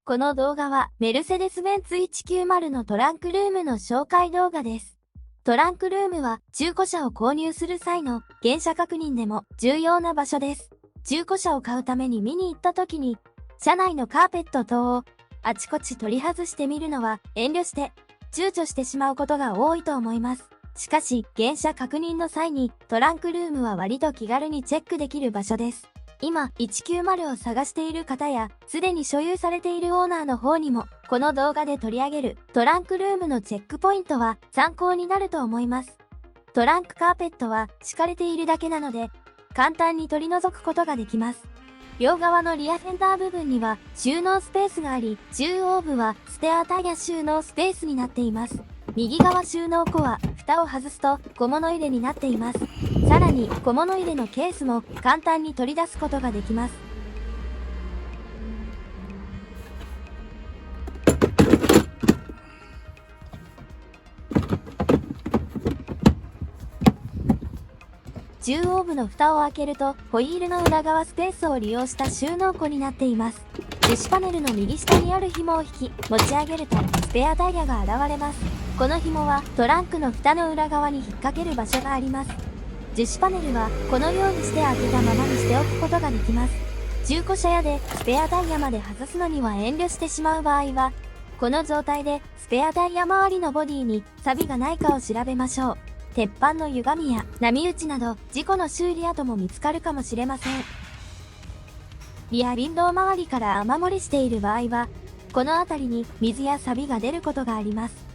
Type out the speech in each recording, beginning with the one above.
この動画はメルセデス・ベンツ190のトランクルームの紹介動画です。トランクルームは中古車を購入する際の原車確認でも重要な場所です。中古車を買うために見に行った時に、車内のカーペット等をあちこち取り外してみるのは遠慮して躊躇してしまうことが多いと思います。しかし、原車確認の際にトランクルームは割と気軽にチェックできる場所です。今、190を探している方や、すでに所有されているオーナーの方にも、この動画で取り上げるトランクルームのチェックポイントは参考になると思います。トランクカーペットは敷かれているだけなので、簡単に取り除くことができます。両側のリアフェンダー部分には収納スペースがあり、中央部はスペアタイヤ収納スペースになっています。右側収納庫は蓋を外すと小物入れになっています。さらに小物入れのケースも簡単に取り出すことができます。中央部の蓋を開けるとホイールの裏側スペースを利用した収納庫になっています。樹脂パネルの右下にある紐を引き持ち上げるとスペアタイヤが現れます。この紐はトランクの蓋の裏側に引っ掛ける場所があります。樹脂パネルはこのようにして開けたままにしておくことができます。中古車屋でスペアタイヤまで外すのには遠慮してしまう場合は、この状態でスペアタイヤ周りのボディに錆がないかを調べましょう。鉄板の歪みや波打ちなど事故の修理跡も見つかるかもしれません。リアウィンドウ周りから雨漏りしている場合は、この辺りに水や錆が出ることがあります。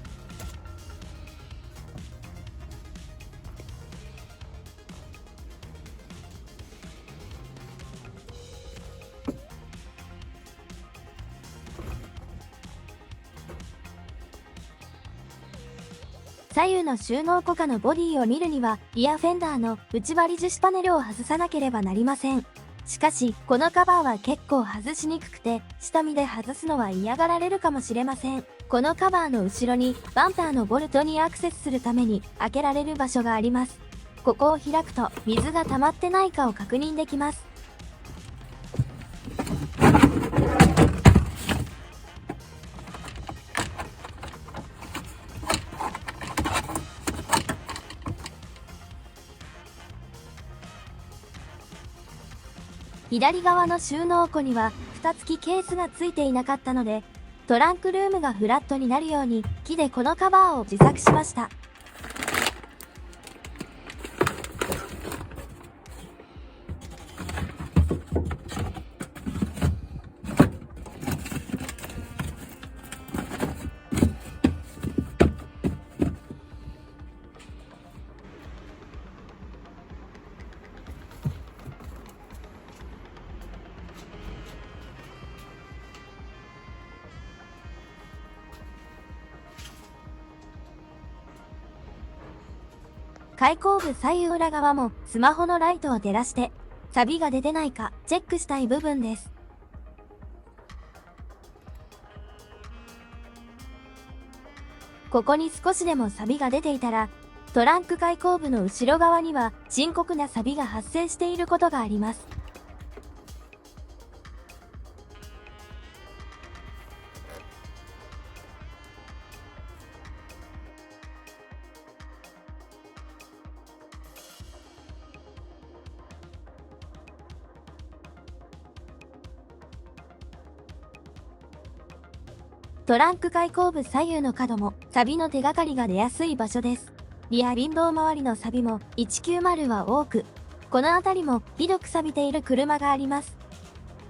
左右の収納庫下のボディを見るには、リアフェンダーの内張り樹脂パネルを外さなければなりません。しかし、このカバーは結構外しにくくて、下見で外すのは嫌がられるかもしれません。このカバーの後ろに、バンパーのボルトにアクセスするために開けられる場所があります。ここを開くと、水が溜まってないかを確認できます。左側の収納庫には蓋付きケースが付いていなかったので、トランクルームがフラットになるように木でこのカバーを自作しました。開口部左右裏側もスマホのライトを照らして、錆が出てないかチェックしたい部分です。ここに少しでも錆が出ていたら、トランク開口部の後ろ側には深刻な錆が発生していることがあります。トランク開口部左右の角も錆の手がかりが出やすい場所です。リアウィンドウ周りの錆も190は多く、この辺りもひどく錆びている車があります。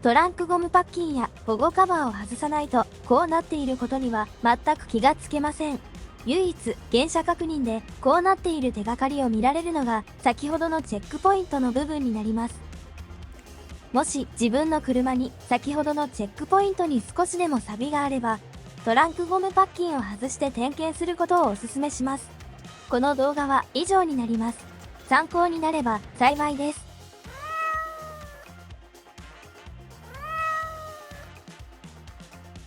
トランクゴムパッキンや保護カバーを外さないとこうなっていることには全く気がつけません。唯一原車確認でこうなっている手がかりを見られるのが先ほどのチェックポイントの部分になります。もし自分の車に先ほどのチェックポイントに少しでも錆があれば、トランクゴムパッキンを外して点検することをお勧めします。この動画は以上になります。参考になれば幸いです。